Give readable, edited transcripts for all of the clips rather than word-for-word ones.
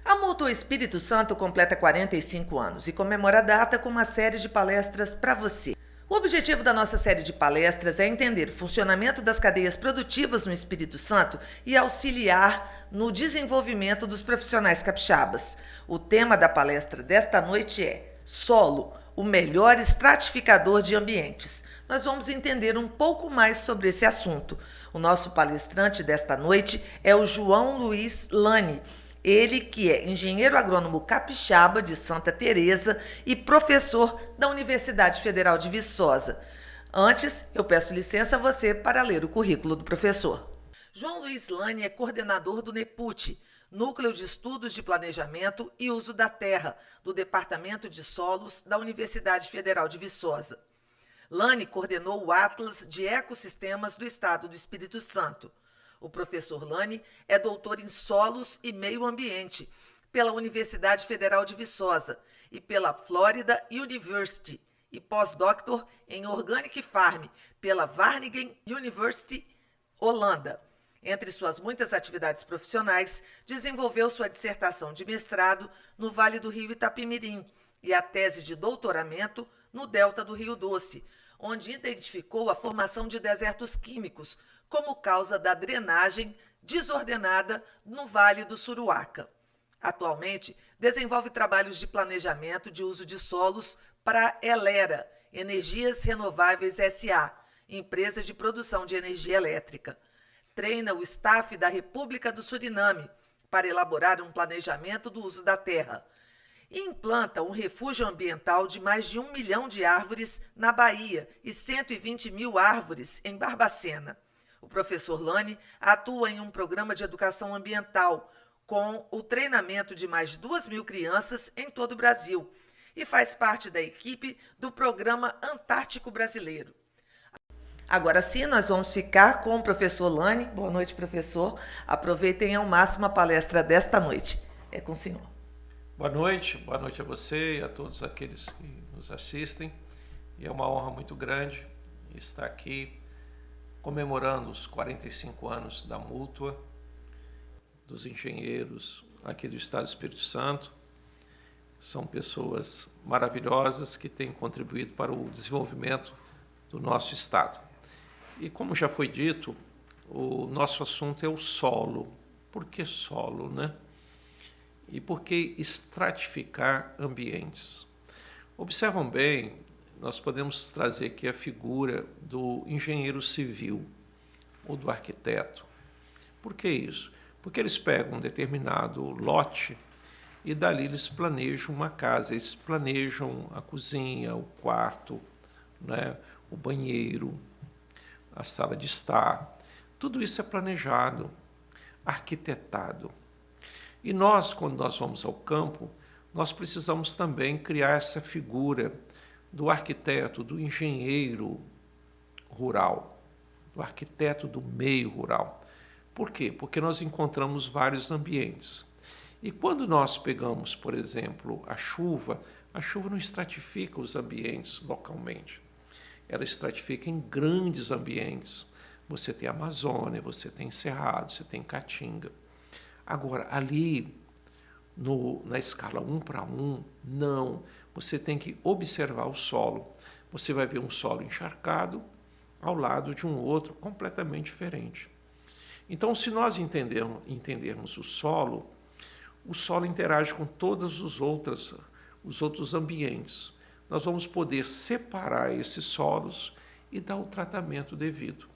A Mútua Espírito Santo completa 45 anos e comemora a data com uma série de palestras para você. O objetivo da nossa série de palestras é entender o funcionamento das cadeias produtivas no Espírito Santo e auxiliar no desenvolvimento dos profissionais capixabas. O tema da palestra desta noite é Solo, o melhor estratificador de ambientes. Nós vamos entender um pouco mais sobre esse assunto. O nosso palestrante desta noite é o João Luiz Lani. Ele que é engenheiro agrônomo capixaba de Santa Teresa e professor da Universidade Federal de Viçosa. Antes, eu peço licença a você para ler o currículo do professor. João Luiz Lani é coordenador do NEPUT, Núcleo de Estudos de Planejamento e Uso da Terra, do Departamento de Solos da Universidade Federal de Viçosa. Lani coordenou o Atlas de Ecossistemas do Estado do Espírito Santo. O professor Lani é doutor em Solos e Meio Ambiente pela Universidade Federal de Viçosa e pela Florida University e pós-doutor em Organic Farm pela Wageningen University, Holanda. Entre suas muitas atividades profissionais, desenvolveu sua dissertação de mestrado no Vale do Rio Itapemirim e a tese de doutoramento no Delta do Rio Doce, onde identificou a formação de desertos químicos como causa da drenagem desordenada no Vale do Suruaca. Atualmente, desenvolve trabalhos de planejamento de uso de solos para a Elera, Energias Renováveis S.A., empresa de produção de energia elétrica. Treina o staff da República do Suriname para elaborar um planejamento do uso da terra. E implanta um refúgio ambiental de mais de 1 milhão de árvores na Bahia e 120 mil árvores em Barbacena. O professor Lani atua em um programa de educação ambiental com o treinamento de mais de 2.000 crianças em todo o Brasil e faz parte da equipe do Programa Antártico Brasileiro. Agora sim, nós vamos ficar com o professor Lani. Boa noite, professor. Aproveitem ao máximo a palestra desta noite. É com o senhor. Boa noite a você e a todos aqueles que nos assistem. E é uma honra muito grande estar aqui comemorando os 45 anos da Mútua, dos engenheiros aqui do Estado do Espírito Santo. São pessoas maravilhosas que têm contribuído para o desenvolvimento do nosso Estado. E como já foi dito, o nosso assunto é o solo. Por que solo, né? E por que estratificar ambientes? Observam bem, nós podemos trazer aqui a figura do engenheiro civil ou do arquiteto. Por que isso? Porque eles pegam um determinado lote e dali eles planejam uma casa, eles planejam a cozinha, o quarto, né, o banheiro, a sala de estar. Tudo isso é planejado, arquitetado. E nós, quando nós vamos ao campo, nós precisamos também criar essa figura do arquiteto, do engenheiro rural, do arquiteto do meio rural. Por quê? Porque nós encontramos vários ambientes. E quando nós pegamos, por exemplo, a chuva não estratifica os ambientes localmente. Ela estratifica em grandes ambientes. Você tem Amazônia, você tem Cerrado, você tem Caatinga. Agora, ali, na escala 1:1, não. Você tem que observar o solo. Você vai ver um solo encharcado ao lado de um outro completamente diferente. Então, se nós entendermos o solo interage com todos os outros ambientes. Nós vamos poder separar esses solos e dar o tratamento devido.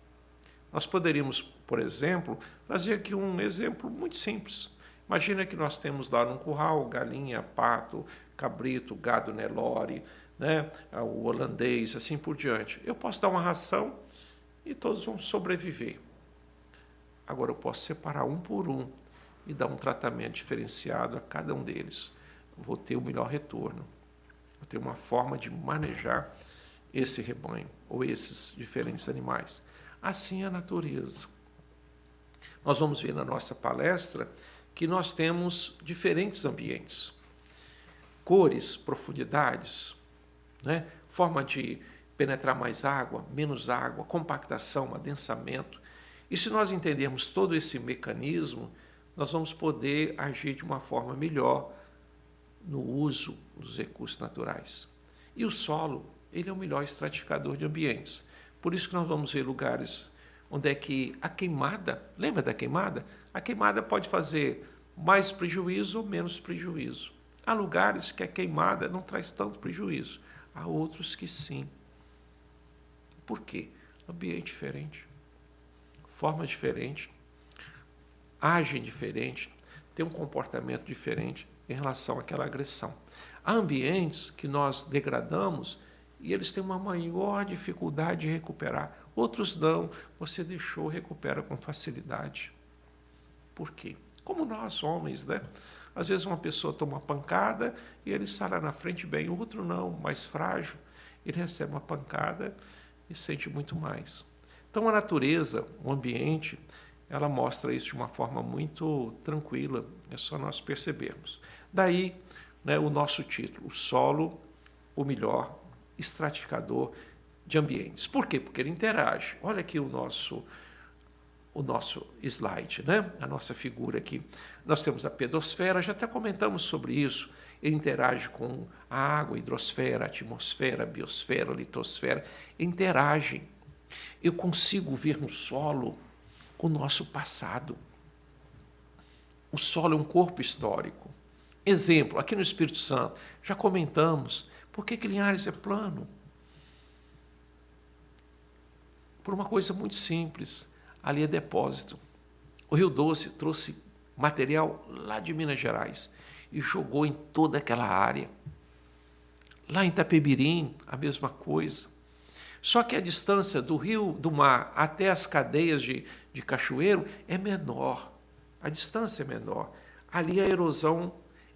Nós poderíamos, por exemplo, fazer aqui um exemplo muito simples. Imagina que nós temos lá num curral galinha, pato, cabrito, gado Nelore, né, o holandês, assim por diante. Eu posso dar uma ração e todos vão sobreviver. Agora eu posso separar um por um e dar um tratamento diferenciado a cada um deles. vou ter o melhor retorno. Vou ter uma forma de manejar esse rebanho ou esses diferentes animais. Assim é a natureza. Nós vamos ver na nossa palestra que nós temos diferentes ambientes, cores, profundidades, né? Forma de penetrar mais água, menos água, compactação, adensamento. E se nós entendermos todo esse mecanismo, nós vamos poder agir de uma forma melhor no uso dos recursos naturais. E o solo, ele é o melhor estratificador de ambientes. Por isso que nós vamos ver lugares onde é que a queimada, lembra da queimada? A queimada pode fazer mais prejuízo ou menos prejuízo. Há lugares que a queimada não traz tanto prejuízo, há outros que sim. Por quê? Ambiente diferente, forma diferente, agem diferente, tem um comportamento diferente em relação àquela agressão. Há ambientes que nós degradamos e eles têm uma maior dificuldade de recuperar. Outros não, você deixou, recupera com facilidade. Por quê? Como nós, homens, né? Às vezes uma pessoa toma uma pancada e ele sai lá na frente bem, o outro não, mais frágil, ele recebe uma pancada e sente muito mais. Então a natureza, o ambiente, ela mostra isso de uma forma muito tranquila, é só nós percebermos. Daí, né, o nosso título, o solo, o melhor estratificador de ambientes. Por quê? Porque ele interage. Olha aqui o nosso slide, né? A nossa figura aqui. Nós temos a pedosfera, já até comentamos sobre isso. Ele interage com a água, a hidrosfera, a atmosfera, a biosfera, a litosfera. Interagem. Eu consigo ver no solo o nosso passado. O solo é um corpo histórico. Exemplo, aqui no Espírito Santo, já comentamos, por que Linhares é plano? Por uma coisa muito simples, ali é depósito. O Rio Doce trouxe material lá de Minas Gerais e jogou em toda aquela área. Lá em Itapebirim, a mesma coisa. Só que a distância do rio, do mar, até as cadeias de cachoeiro é menor. A distância é menor. Ali a erosão,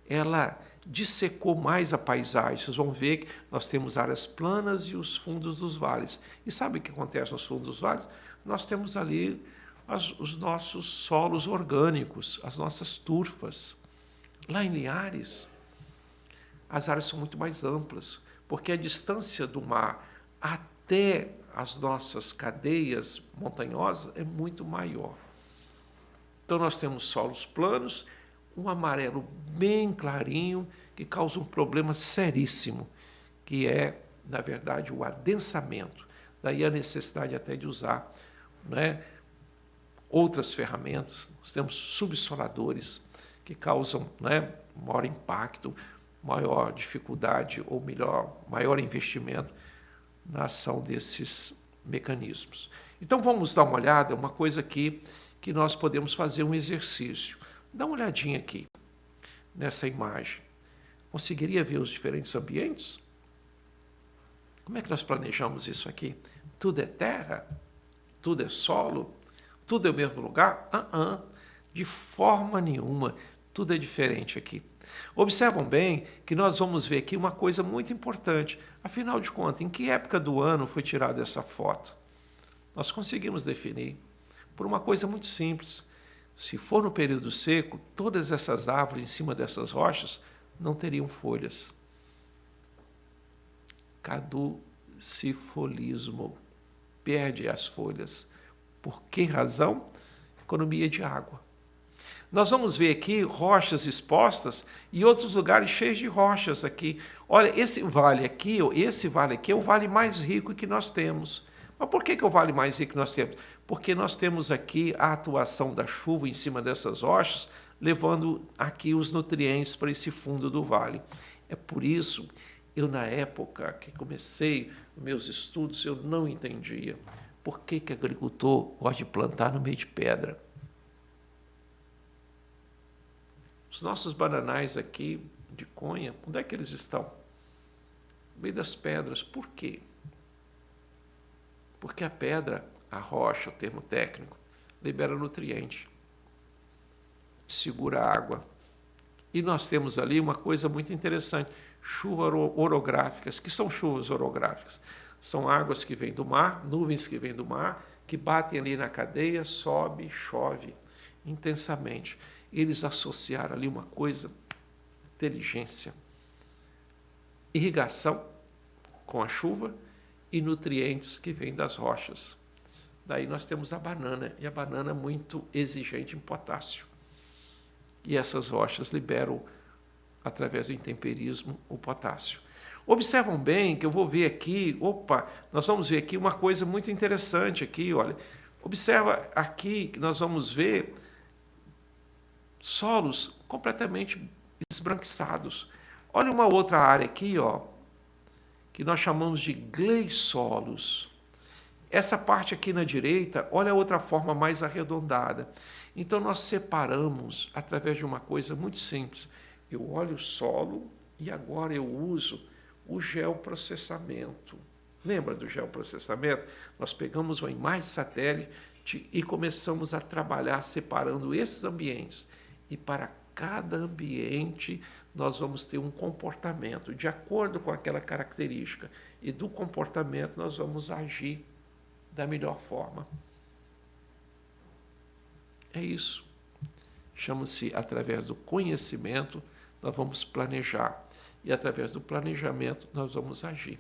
ela dissecou mais a paisagem. Vocês vão ver que nós temos áreas planas e os fundos dos vales. E sabe o que acontece nos fundos dos vales? Nós temos ali os nossos solos orgânicos, as nossas turfas. Lá em Linhares, as áreas são muito mais amplas, porque a distância do mar até as nossas cadeias montanhosas é muito maior. Então nós temos solos planos, um amarelo bem clarinho, que causa um problema seríssimo, que é, na verdade, o adensamento. Daí a necessidade até de usar, né, outras ferramentas. Nós temos subsoladores que causam, né, maior impacto, maior dificuldade ou melhor, maior investimento na ação desses mecanismos. Então vamos dar uma olhada, uma coisa aqui que nós podemos fazer um exercício. Dá uma olhadinha aqui nessa imagem. Conseguiria ver os diferentes ambientes? Como é que nós planejamos isso aqui? Tudo é terra? Tudo é solo? Tudo é o mesmo lugar? De forma nenhuma. Tudo é diferente aqui. Observam bem que nós vamos ver aqui uma coisa muito importante. Afinal de contas, em que época do ano foi tirada essa foto? Nós conseguimos definir por uma coisa muito simples. Se for no período seco, todas essas árvores em cima dessas rochas não teriam folhas. Caducifolismo. Perde as folhas. Por que razão? Economia de água. Nós vamos ver aqui rochas expostas e outros lugares cheios de rochas aqui. Olha, esse vale aqui é o vale mais rico que nós temos. Mas por que é o vale mais rico que nós temos? Porque nós temos aqui a atuação da chuva em cima dessas rochas, levando aqui os nutrientes para esse fundo do vale. É por isso, eu na época que comecei meus estudos, eu não entendia por que agricultor gosta de plantar no meio de pedra. Os nossos bananais aqui de conha, onde é que eles estão? No meio das pedras. Por quê? Porque a pedra, a rocha, o termo técnico, libera nutriente, segura a água E nós temos ali uma coisa muito interessante, chuvas orográficas. Que são chuvas orográficas? São águas que vêm do mar, nuvens que vêm do mar, que batem ali na cadeia, sobe, chove intensamente. Eles associaram ali uma coisa, inteligência, irrigação com a chuva e nutrientes que vêm das rochas. Daí nós temos a banana, e a banana é muito exigente em potássio. E essas rochas liberam, através do intemperismo, o potássio. Observam bem que eu vou ver aqui, nós vamos ver aqui uma coisa muito interessante aqui, olha. Observa aqui que nós vamos ver solos completamente esbranquiçados. Olha uma outra área aqui, que nós chamamos de gleisolos. Essa parte aqui na direita, olha a outra forma mais arredondada. Então nós separamos através de uma coisa muito simples. Eu olho o solo e agora eu uso o geoprocessamento. Lembra do geoprocessamento? Nós pegamos uma imagem de satélite e começamos a trabalhar separando esses ambientes. E para cada ambiente nós vamos ter um comportamento. De acordo com aquela característica e do comportamento nós vamos agir da melhor forma. É isso. Chama-se, através do conhecimento, nós vamos planejar. E através do planejamento, nós vamos agir.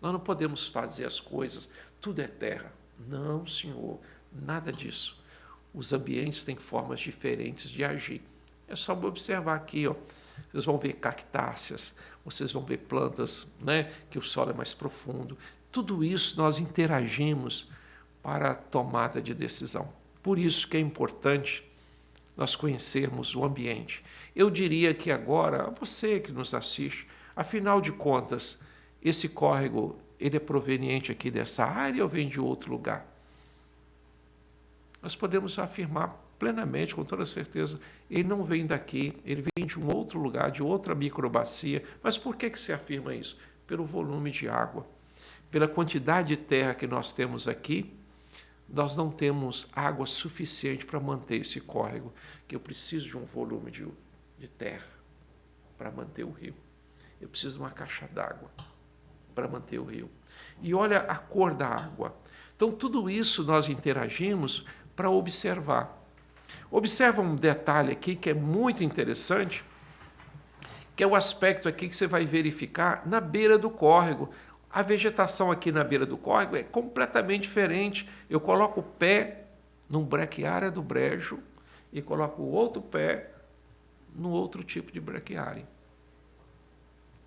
Nós não podemos fazer as coisas, tudo é terra. Não, senhor, nada disso. Os ambientes têm formas diferentes de agir. É só observar aqui, Vocês vão ver cactáceas, vocês vão ver plantas, que o solo é mais profundo. Tudo isso nós interagimos para a tomada de decisão. Por isso que é importante nós conhecermos o ambiente. Eu diria que agora, você que nos assiste, afinal de contas, esse córrego, ele é proveniente aqui dessa área ou vem de outro lugar? Nós podemos afirmar plenamente, com toda certeza, ele não vem daqui, ele vem de um outro lugar, de outra microbacia. Mas por que se afirma isso? Pelo volume de água. Pela quantidade de terra que nós temos aqui, nós não temos água suficiente para manter esse córrego, que eu preciso de um volume de terra para manter o rio. Eu preciso de uma caixa d'água para manter o rio. E olha a cor da água. Então, tudo isso nós interagimos para observar. Observa um detalhe aqui que é muito interessante, que é o aspecto aqui que você vai verificar na beira do córrego. A vegetação aqui na beira do córrego é completamente diferente. Eu coloco o pé num braquiária do brejo e coloco o outro pé num outro tipo de braquiária.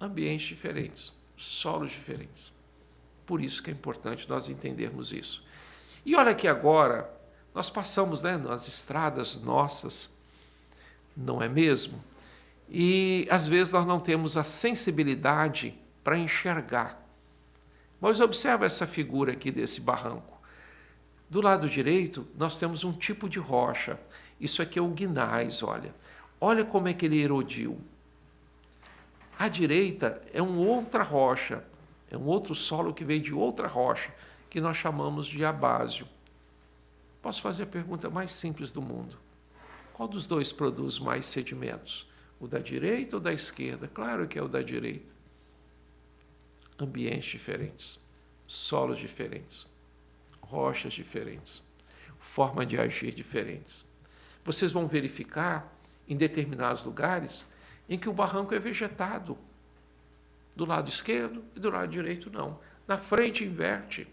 Ambientes diferentes, solos diferentes. Por isso que é importante nós entendermos isso. E olha aqui agora, nós passamos nas estradas nossas, não é mesmo? E às vezes nós não temos a sensibilidade para enxergar. Mas observa essa figura aqui desse barranco. Do lado direito, nós temos um tipo de rocha. Isso aqui é o gnais, olha. Olha como é que ele erodiu. À direita é uma outra rocha, é um outro solo que veio de outra rocha, que nós chamamos de abásio. Posso fazer a pergunta mais simples do mundo. Qual dos dois produz mais sedimentos? O da direita ou da esquerda? Claro que é o da direita. Ambientes diferentes, solos diferentes, rochas diferentes, forma de agir diferentes. Vocês vão verificar em determinados lugares em que o barranco é vegetado. Do lado esquerdo e do lado direito não. Na frente inverte.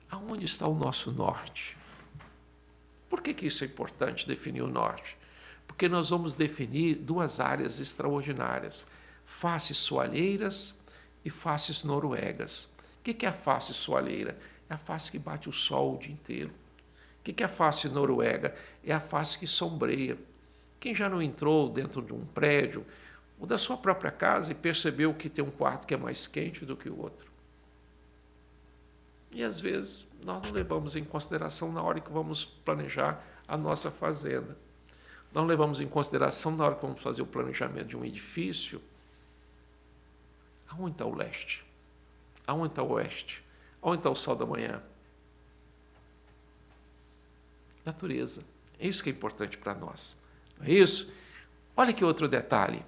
Aonde está o nosso norte? Por que isso é importante, definir o norte? Porque nós vamos definir duas áreas extraordinárias. Faces soalheiras e faces noruegas. O que é a face soalheira? É a face que bate o sol o dia inteiro. O que é a face noruega? É a face que sombreia. Quem já não entrou dentro de um prédio ou da sua própria casa e percebeu que tem um quarto que é mais quente do que o outro? E às vezes nós não levamos em consideração na hora que vamos planejar a nossa fazenda. Não levamos em consideração na hora que vamos fazer o planejamento de um edifício. Aonde está o leste? Aonde está o oeste? Aonde está o sol da manhã? Natureza. É isso que é importante para nós. Não é isso? Olha que outro detalhe.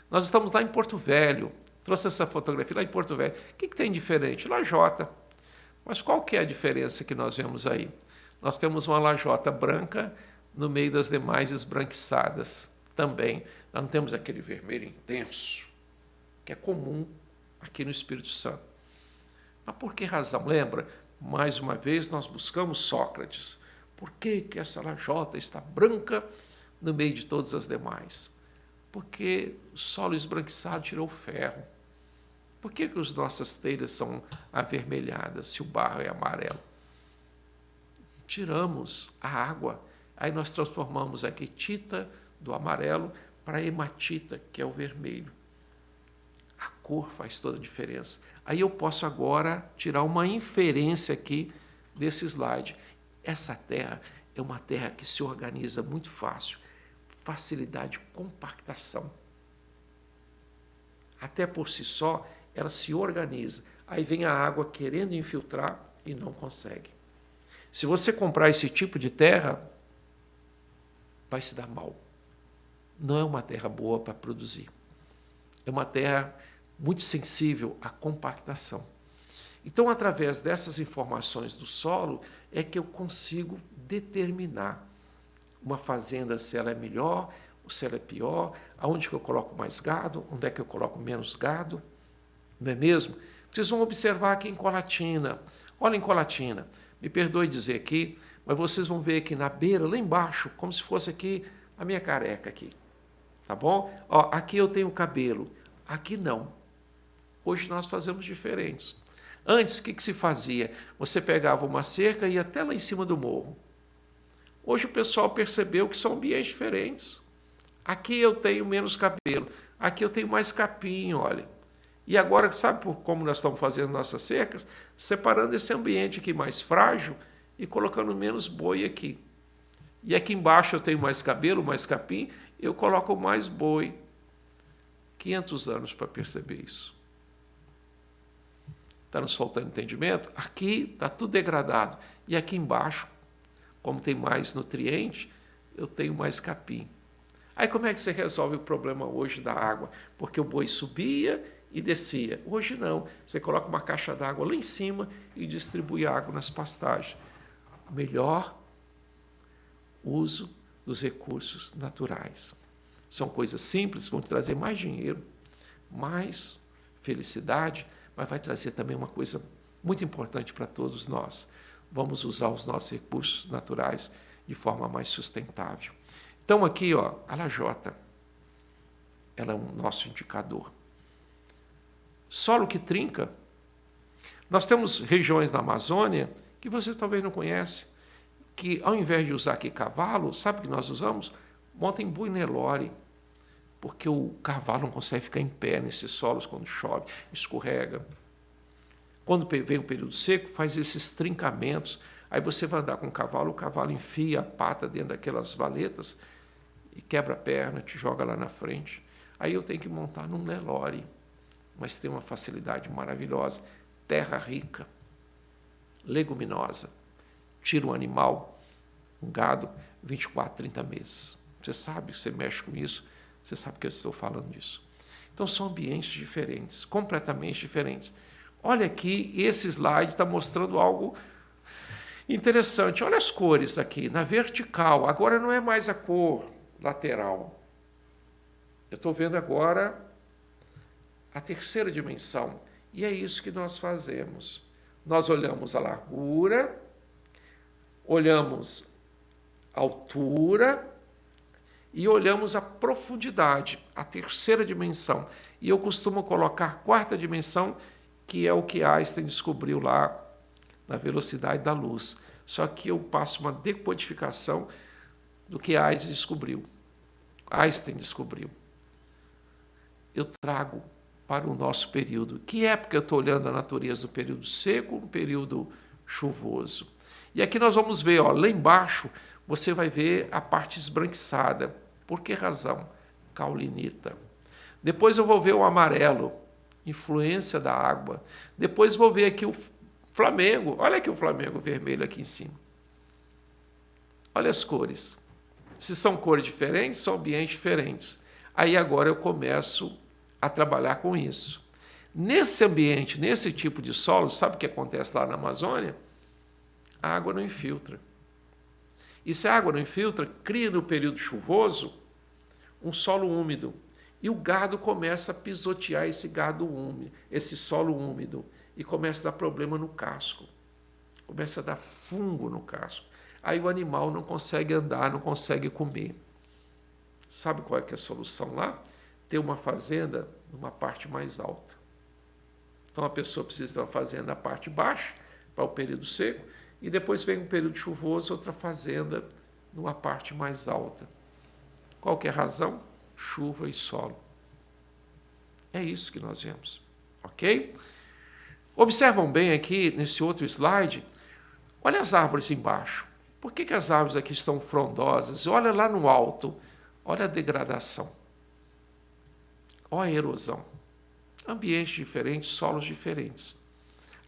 Nós estamos lá em Porto Velho. Trouxe essa fotografia lá em Porto Velho. O que tem diferente? Lajota. Mas qual que é a diferença que nós vemos aí? Nós temos uma lajota branca no meio das demais esbranquiçadas também. Nós não temos aquele vermelho intenso, que é comum aqui no Espírito Santo. Mas por que razão? Lembra? Mais uma vez nós buscamos Sócrates. Por que essa lajota está branca no meio de todas as demais? Porque o solo esbranquiçado tirou o ferro. Por que as nossas telhas são avermelhadas se o barro é amarelo? Tiramos a água, aí nós transformamos a quetita do amarelo para a hematita, que é o vermelho. A cor faz toda a diferença. Aí eu posso agora tirar uma inferência aqui desse slide. Essa terra é uma terra que se organiza muito fácil. Facilidade de compactação. Até por si só, ela se organiza. Aí vem a água querendo infiltrar e não consegue. Se você comprar esse tipo de terra, vai se dar mal. Não é uma terra boa para produzir. É uma terra muito sensível à compactação. Então, através dessas informações do solo, é que eu consigo determinar uma fazenda, se ela é melhor ou se ela é pior, aonde que eu coloco mais gado, onde é que eu coloco menos gado, não é mesmo? Vocês vão observar aqui em Colatina. Olha em Colatina, me perdoe dizer aqui, mas vocês vão ver aqui na beira, lá embaixo, como se fosse aqui a minha careca aqui, tá bom? Ó, aqui eu tenho cabelo, aqui não. Hoje nós fazemos diferentes. Antes, o que se fazia? Você pegava uma cerca e ia até lá em cima do morro. Hoje o pessoal percebeu que são ambientes diferentes. Aqui eu tenho menos cabelo, aqui eu tenho mais capim, olha. E agora, sabe como nós estamos fazendo nossas cercas? Separando esse ambiente aqui mais frágil e colocando menos boi aqui. E aqui embaixo eu tenho mais cabelo, mais capim, eu coloco mais boi. 500 anos para perceber isso. Está nos faltando entendimento? Aqui está tudo degradado. E aqui embaixo, como tem mais nutriente, eu tenho mais capim. Aí como é que você resolve o problema hoje da água? Porque o boi subia e descia. Hoje não. Você coloca uma caixa d'água lá em cima e distribui água nas pastagens. Melhor uso dos recursos naturais. São coisas simples, vão trazer mais dinheiro, mais felicidade, mas vai trazer também uma coisa muito importante para todos nós. Vamos usar os nossos recursos naturais de forma mais sustentável. Então aqui, ó, a lajota, ela é um nosso indicador. Solo que trinca. Nós temos regiões na Amazônia que vocês talvez não conhecem, que ao invés de usar aqui cavalo, sabe o que nós usamos? Montem boi Nelore, porque o cavalo não consegue ficar em pé nesses solos quando chove, escorrega. Quando vem o período seco, faz esses trincamentos. Aí você vai andar com o cavalo enfia a pata dentro daquelas valetas e quebra a perna, te joga lá na frente. Aí eu tenho que montar num Nelore, mas tem uma facilidade maravilhosa. Terra rica, leguminosa. Tira um animal, um gado, 24, 30 meses. Você sabe, você mexe com isso, você sabe que eu estou falando disso. Então são ambientes diferentes, completamente diferentes. Olha aqui, esse slide está mostrando algo interessante. Olha as cores aqui, na vertical. Agora não é mais a cor lateral. Eu estou vendo agora a terceira dimensão. E é isso que nós fazemos. Nós olhamos a largura, olhamos a altura e olhamos a profundidade, a terceira dimensão. E eu costumo colocar a quarta dimensão, que é o que Einstein descobriu lá na velocidade da luz. Só que eu passo uma decodificação do que Einstein descobriu. Eu trago para o nosso período. Que época eu estou olhando a natureza do período seco ou no período chuvoso? E aqui nós vamos ver, ó, lá embaixo, você vai ver a parte esbranquiçada. Por que razão? Caulinita. Depois eu vou ver o amarelo, influência da água. Depois vou ver aqui o Flamengo. Olha aqui o Flamengo vermelho aqui em cima. Olha as cores. Se são cores diferentes, são ambientes diferentes. Aí agora eu começo a trabalhar com isso. Nesse ambiente, nesse tipo de solo, sabe o que acontece lá na Amazônia? A água não infiltra. E se a água não infiltra, cria no período chuvoso um solo úmido. E o gado começa a pisotear esse gado úmido, esse solo úmido, e começa a dar problema no casco. Começa a dar fungo no casco. Aí o animal não consegue andar, não consegue comer. Sabe qual é que é a solução lá? Ter uma fazenda numa parte mais alta. Então a pessoa precisa ter uma fazenda na parte baixa, para o período seco, e depois vem um período chuvoso, outra fazenda numa parte mais alta. Qual que é a razão? Chuva e solo. É isso que nós vemos, ok? Observam bem aqui, nesse outro slide, olha as árvores embaixo. Por que as árvores aqui estão frondosas? Olha lá no alto, olha a degradação. Olha a erosão. Ambientes diferentes, solos diferentes.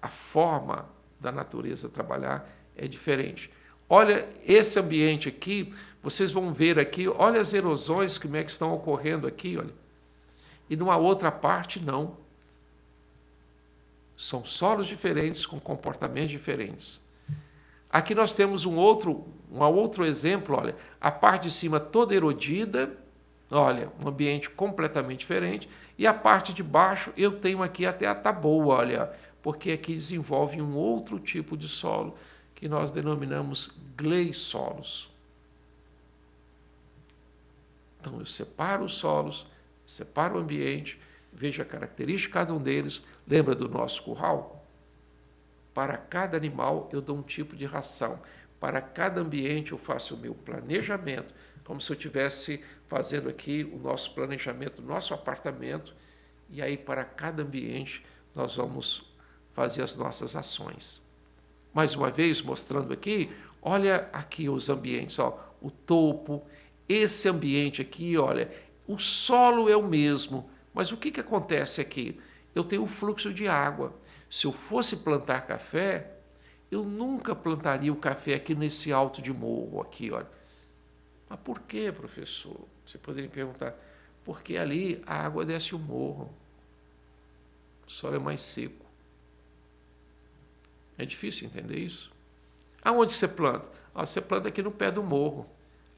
A forma da natureza trabalhar é diferente. Olha esse ambiente aqui, vocês vão ver aqui, olha as erosões como é que estão ocorrendo aqui, olha. E numa outra parte, não. São solos diferentes, com comportamentos diferentes. Aqui nós temos um outro exemplo, olha, a parte de cima toda erodida, olha, um ambiente completamente diferente, e a parte de baixo eu tenho aqui até a taboa, olha, porque aqui desenvolve um outro tipo de solo que nós denominamos gleisolos. Então eu separo os solos, separo o ambiente, vejo a característica de cada um deles, lembra do nosso curral? Para cada animal eu dou um tipo de ração, para cada ambiente eu faço o meu planejamento, como se eu estivesse fazendo aqui o nosso planejamento, o nosso apartamento, e aí para cada ambiente nós vamos fazer as nossas ações. Mais uma vez, mostrando aqui, olha aqui os ambientes, ó, o topo, esse ambiente aqui, olha, o solo é o mesmo, mas o que acontece aqui? Eu tenho um fluxo de água. Se eu fosse plantar café, eu nunca plantaria o café aqui nesse alto de morro, aqui, olha. Mas por quê, professor? Você poderia perguntar. Porque ali a água desce o morro. O solo é mais seco. É difícil entender isso? Aonde você planta? Você planta aqui no pé do morro.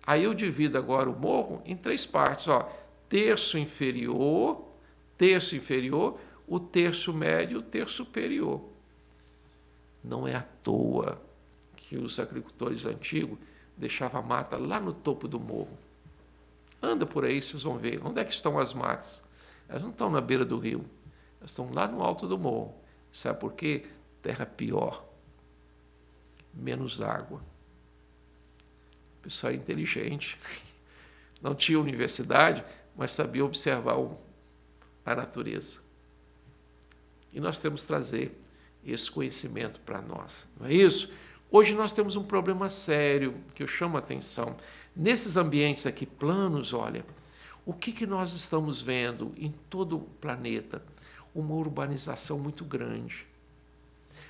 Aí eu divido agora o morro em 3 partes. Ó. Terço inferior, o terço médio e o terço superior. Não é à toa que os agricultores antigos deixavam a mata lá no topo do morro. Anda por aí, vocês vão ver. Onde é que estão as matas? Elas não estão na beira do rio. Elas estão lá no alto do morro. Sabe por quê? Terra pior. Menos água. O pessoal era inteligente. Não tinha universidade, mas sabia observar a natureza. E nós temos que trazer esse conhecimento para nós. Não é isso? Hoje nós temos um problema sério que eu chamo a atenção. Nesses ambientes aqui planos, olha, o que nós estamos vendo em todo o planeta? Uma urbanização muito grande.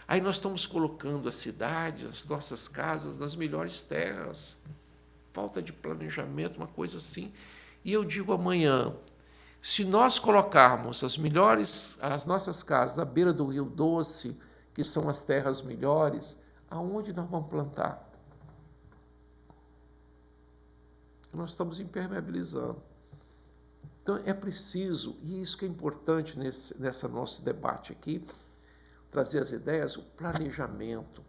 Aí nós estamos colocando as cidades, as nossas casas nas melhores terras. Falta de planejamento, uma coisa assim. E eu digo amanhã, se nós colocarmos as nossas casas na beira do Rio Doce, que são as terras melhores, aonde nós vamos plantar? Nós estamos impermeabilizando. Então é preciso, e isso que é importante nessa nosso debate aqui, trazer as ideias, o planejamento.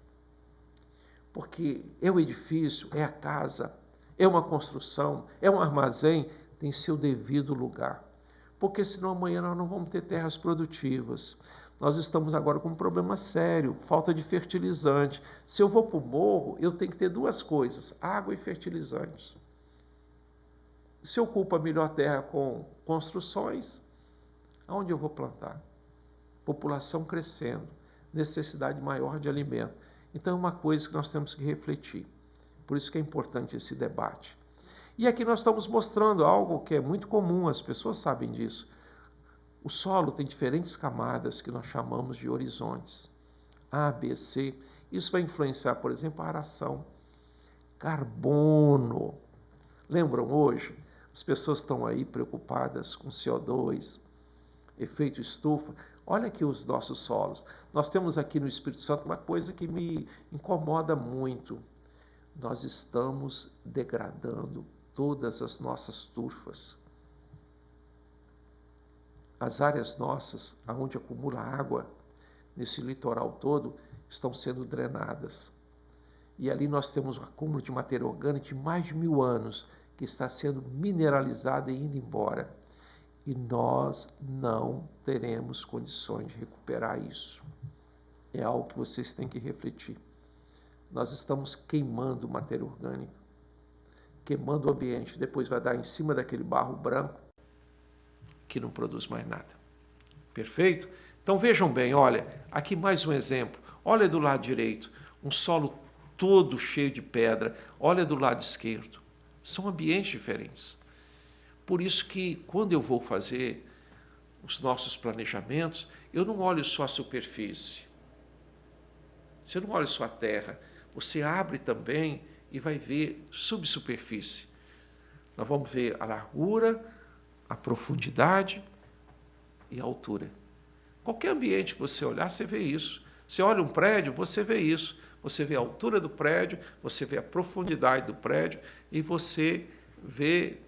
Porque é o edifício, é a casa, é uma construção, é um armazém, tem seu devido lugar. Porque senão amanhã nós não vamos ter terras produtivas. Nós estamos agora com um problema sério, falta de fertilizante. Se eu vou para o morro, eu tenho que ter 2 coisas, água e fertilizantes. Se eu ocupo a melhor terra com construções, aonde eu vou plantar? População crescendo, necessidade maior de alimento. Então é uma coisa que nós temos que refletir. Por isso que é importante esse debate. E aqui nós estamos mostrando algo que é muito comum, as pessoas sabem disso. O solo tem diferentes camadas que nós chamamos de horizontes. A, B, C. Isso vai influenciar, por exemplo, a aração. Carbono. Lembram hoje? As pessoas estão aí preocupadas com CO2, efeito estufa. Olha aqui os nossos solos. Nós temos aqui no Espírito Santo uma coisa que me incomoda muito. Nós estamos degradando todas as nossas turfas. As áreas nossas, onde acumula água, nesse litoral todo, estão sendo drenadas. E ali nós temos um acúmulo de matéria orgânica de mais de 1000 anos, que está sendo mineralizada e indo embora. E nós não teremos condições de recuperar isso. É algo que vocês têm que refletir. Nós estamos queimando matéria orgânica, queimando o ambiente, depois vai dar em cima daquele barro branco, que não produz mais nada. Perfeito? Então vejam bem, olha, aqui mais um exemplo. Olha do lado direito, um solo todo cheio de pedra. Olha do lado esquerdo. São ambientes diferentes. Por isso que quando eu vou fazer os nossos planejamentos, eu não olho só a superfície. Você não olha só a terra. Você abre também e vai ver subsuperfície. Nós vamos ver a largura, a profundidade e a altura. Qualquer ambiente que você olhar, você vê isso. Você olha um prédio, você vê isso. Você vê a altura do prédio, você vê a profundidade do prédio e você vê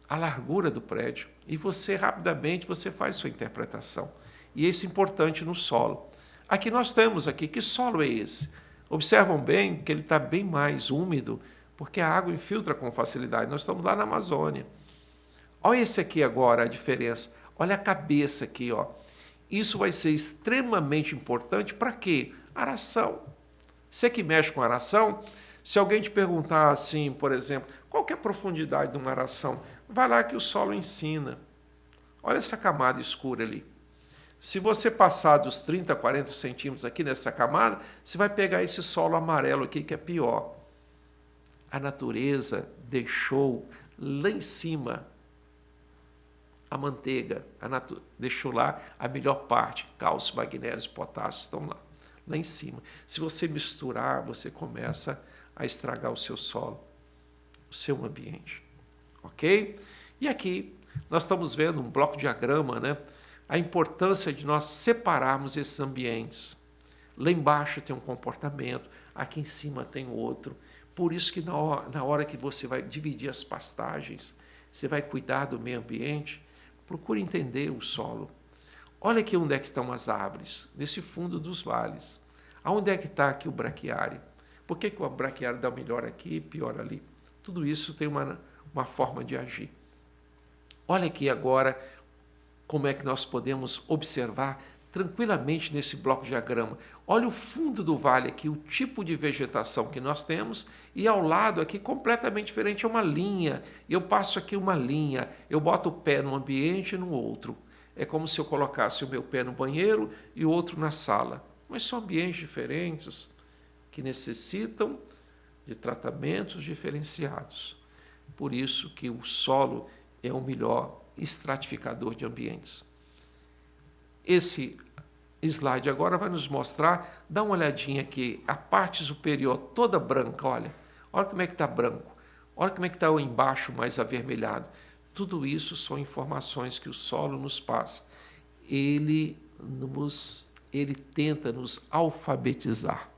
a largura do prédio. E você, rapidamente, você faz sua interpretação. E isso é importante no solo. Aqui nós temos aqui, que solo é esse? Observam bem que ele está bem mais úmido, porque a água infiltra com facilidade. Nós estamos lá na Amazônia. Olha esse aqui agora, a diferença. Olha a cabeça aqui, ó. Isso vai ser extremamente importante para quê? Aração. Você que mexe com aração, se alguém te perguntar assim, por exemplo, qual que é a profundidade de uma aração? Vai lá que o solo ensina. Olha essa camada escura ali. Se você passar dos 30, 40 centímetros aqui nessa camada, você vai pegar esse solo amarelo aqui, que é pior. A natureza deixou lá em cima a manteiga, deixou lá a melhor parte, cálcio, magnésio, potássio, estão lá em cima. Se você misturar, você começa a estragar o seu solo, o seu ambiente. Ok? E aqui nós estamos vendo um bloco diagrama, né? A importância de nós separarmos esses ambientes. Lá embaixo tem um comportamento, aqui em cima tem outro. Por isso que na hora que você vai dividir as pastagens, você vai cuidar do meio ambiente, procure entender o solo. Olha aqui onde é que estão as árvores, nesse fundo dos vales. Aonde é que está aqui o braquiário? Por que o braquiário dá melhor aqui e pior ali? Tudo isso tem uma forma de agir. Olha aqui agora como é que nós podemos observar tranquilamente nesse bloco de diagrama. Olha o fundo do vale aqui, o tipo de vegetação que nós temos, e ao lado aqui completamente diferente é uma linha. Eu passo aqui uma linha, eu boto o pé num ambiente e no outro. É como se eu colocasse o meu pé no banheiro e o outro na sala. Mas são ambientes diferentes que necessitam de tratamentos diferenciados. Por isso que o solo é o melhor estratificador de ambientes. Esse slide agora vai nos mostrar, dá uma olhadinha aqui, a parte superior toda branca, olha como é que está branco, olha como é que está o embaixo mais avermelhado. Tudo isso são informações que o solo nos passa. Ele tenta nos alfabetizar,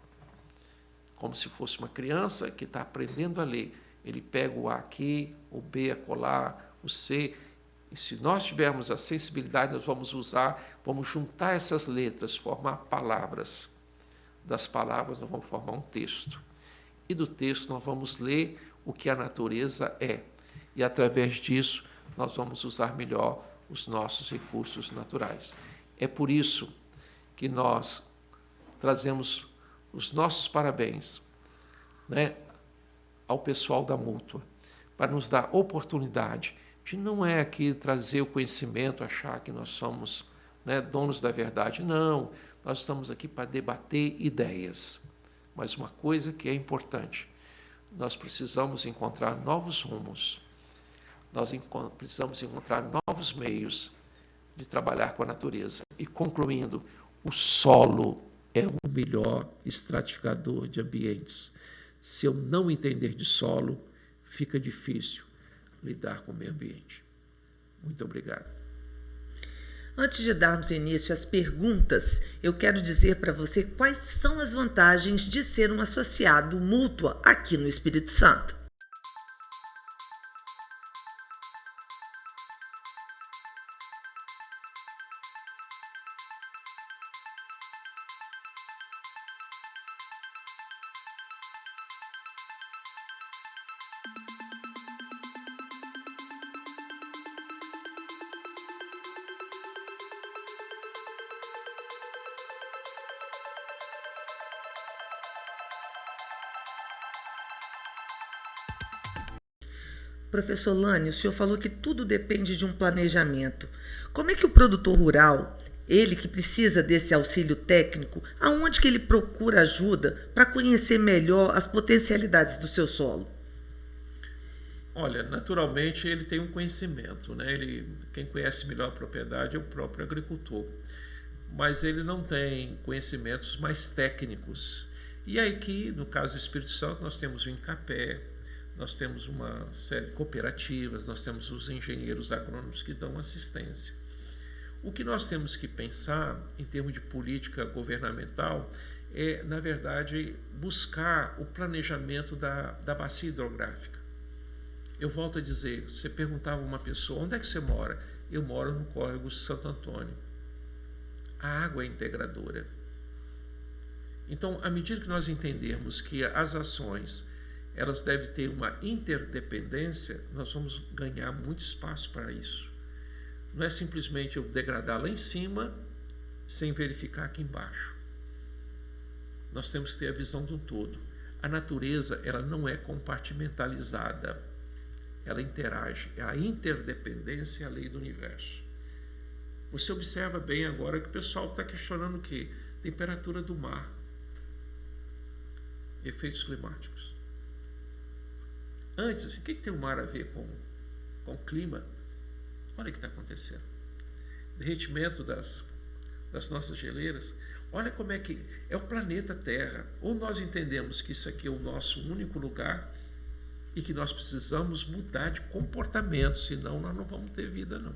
como se fosse uma criança que está aprendendo a ler. Ele pega o A aqui, o B acolá, o C. E se nós tivermos a sensibilidade, nós vamos juntar essas letras, formar palavras. Das palavras nós vamos formar um texto. E do texto nós vamos ler o que a natureza é. E através disso nós vamos usar melhor os nossos recursos naturais. É por isso que nós trazemos os nossos parabéns, né, ao pessoal da Mútua, para nos dar oportunidade de não é aqui trazer o conhecimento, achar que nós somos, né, donos da verdade. Não, nós estamos aqui para debater ideias. Mas uma coisa que é importante, nós precisamos encontrar novos rumos, nós precisamos encontrar novos meios de trabalhar com a natureza. E concluindo, o solo é o melhor estratificador de ambientes. Se eu não entender de solo, fica difícil lidar com o meio ambiente. Muito obrigado. Antes de darmos início às perguntas, eu quero dizer para você quais são as vantagens de ser um associado Mútua aqui no Espírito Santo. Professor Lane, o senhor falou que tudo depende de um planejamento. Como é que o produtor rural, ele que precisa desse auxílio técnico, aonde que ele procura ajuda para conhecer melhor as potencialidades do seu solo? Olha, naturalmente ele tem um conhecimento, né? Quem conhece melhor a propriedade é o próprio agricultor, mas ele não tem conhecimentos mais técnicos. E aí que, no caso do Espírito Santo, nós temos o INCAPé, nós temos uma série de cooperativas, nós temos os engenheiros agrônomos que dão assistência. O que nós temos que pensar em termos de política governamental é, na verdade, buscar o planejamento da bacia hidrográfica. Eu volto a dizer, você perguntava a uma pessoa, onde é que você mora? Eu moro no córrego Santo Antônio. A água é integradora. Então, à medida que nós entendermos que as ações elas devem ter uma interdependência, nós vamos ganhar muito espaço para isso. Não é simplesmente eu degradar lá em cima sem verificar aqui embaixo. Nós temos que ter a visão do todo. A natureza, ela não é compartimentalizada. Ela interage. A interdependência é a lei do universo. Você observa bem agora que o pessoal está questionando o quê? Temperatura do mar. Efeitos climáticos. Antes, assim, o que tem o mar a ver com o clima? Olha o que está acontecendo. Derretimento das nossas geleiras. Olha como é que é o planeta Terra. Ou nós entendemos que isso aqui é o nosso único lugar e que nós precisamos mudar de comportamento, senão nós não vamos ter vida, não.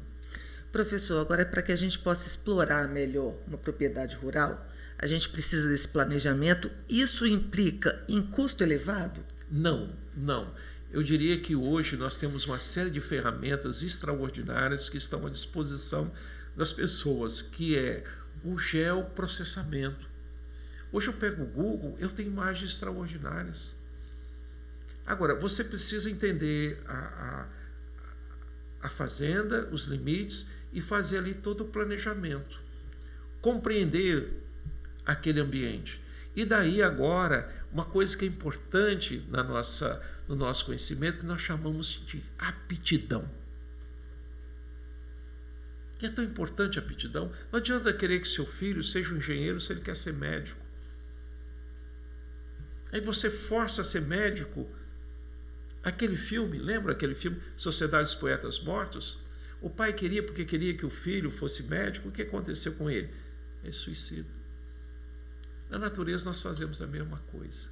Professor, agora para que a gente possa explorar melhor uma propriedade rural, a gente precisa desse planejamento. Isso implica em custo elevado? Não. Eu diria que hoje nós temos uma série de ferramentas extraordinárias que estão à disposição das pessoas, que é o geoprocessamento. Hoje eu pego o Google, eu tenho imagens extraordinárias. Agora, você precisa entender a fazenda, os limites e fazer ali todo o planejamento. Compreender aquele ambiente. E daí agora, uma coisa que é importante no nosso conhecimento, que nós chamamos de aptidão. E é tão importante a aptidão. Não adianta querer que seu filho seja um engenheiro se ele quer ser médico. Aí você força a ser médico. Aquele filme, lembra aquele filme Sociedade dos Poetas Mortos? O pai queria porque queria que o filho fosse médico. O que aconteceu com ele? Ele suicida. Na natureza nós fazemos a mesma coisa.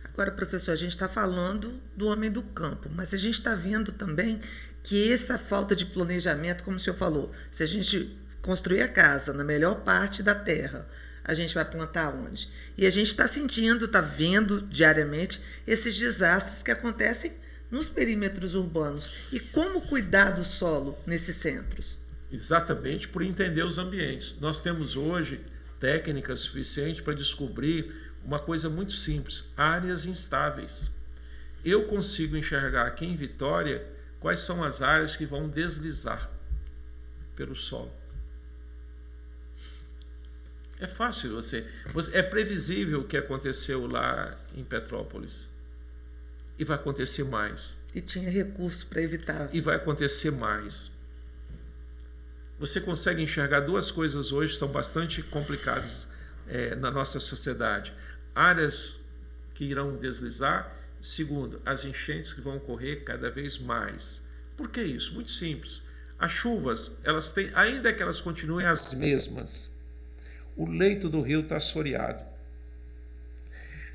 Agora, professor, a gente está falando do homem do campo, mas a gente está vendo também que essa falta de planejamento, como o senhor falou, se a gente construir a casa na melhor parte da terra, a gente vai plantar onde? E a gente está sentindo, está vendo diariamente esses desastres que acontecem nos perímetros urbanos. E como cuidar do solo nesses centros? Exatamente por entender os ambientes. Nós temos hoje técnicas suficientes para descobrir uma coisa muito simples, áreas instáveis. Eu consigo enxergar aqui em Vitória quais são as áreas que vão deslizar pelo solo. É fácil é previsível o que aconteceu lá em Petrópolis. E vai acontecer mais. E tinha recurso para evitar. E vai acontecer mais. Você consegue enxergar duas coisas hoje que são bastante complicadas na nossa sociedade. Áreas que irão deslizar. Segundo, as enchentes que vão ocorrer cada vez mais. Por que isso? Muito simples. As chuvas, elas têm, ainda que elas continuem as mesmas, o leito do rio está assoreado.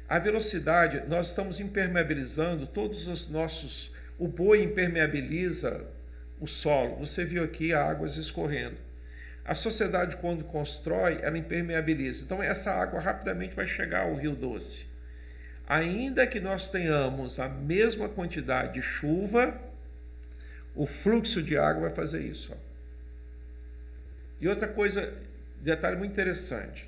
A velocidade, nós estamos impermeabilizando todos os nossos O boi impermeabiliza o solo. Você viu aqui águas escorrendo. A sociedade, quando constrói, ela impermeabiliza. Então, essa água rapidamente vai chegar ao Rio Doce. Ainda que nós tenhamos a mesma quantidade de chuva, o fluxo de água vai fazer isso. Ó. E outra coisa, detalhe muito interessante.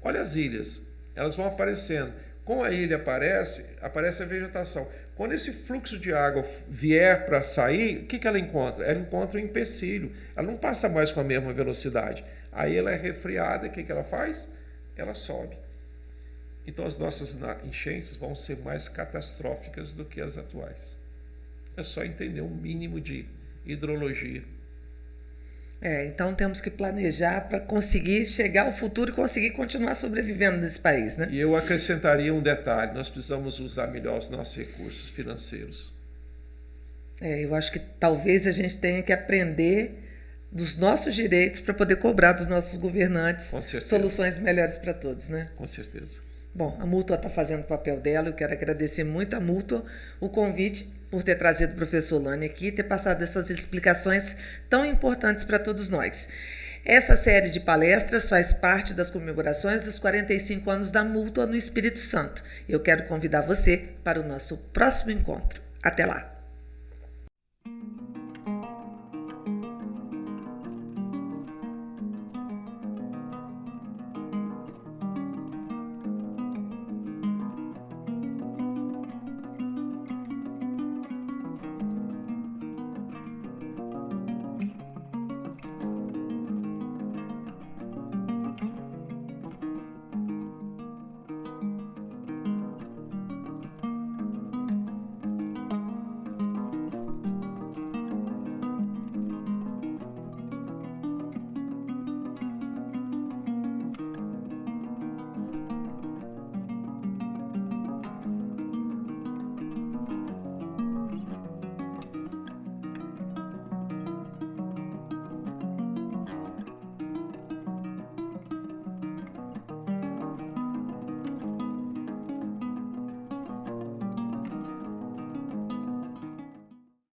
Olha as ilhas, elas vão aparecendo. Com a ilha aparece a vegetação. Quando esse fluxo de água vier para sair, o que ela encontra? Ela encontra um empecilho. Ela não passa mais com a mesma velocidade. Aí ela é resfriada, o que ela faz? Ela sobe. Então as nossas enchentes vão ser mais catastróficas do que as atuais. É só entender um mínimo de hidrologia. Então temos que planejar para conseguir chegar ao futuro e conseguir continuar sobrevivendo nesse país, né? E eu acrescentaria um detalhe: nós precisamos usar melhor os nossos recursos financeiros. Eu acho que talvez a gente tenha que aprender dos nossos direitos para poder cobrar dos nossos governantes soluções melhores para todos, né? Com certeza. Bom, a Mútua está fazendo o papel dela. Eu quero agradecer muito à Mútua o convite por ter trazido o professor Lani aqui e ter passado essas explicações tão importantes para todos nós. Essa série de palestras faz parte das comemorações dos 45 anos da Mútua no Espírito Santo. Eu quero convidar você para o nosso próximo encontro. Até lá!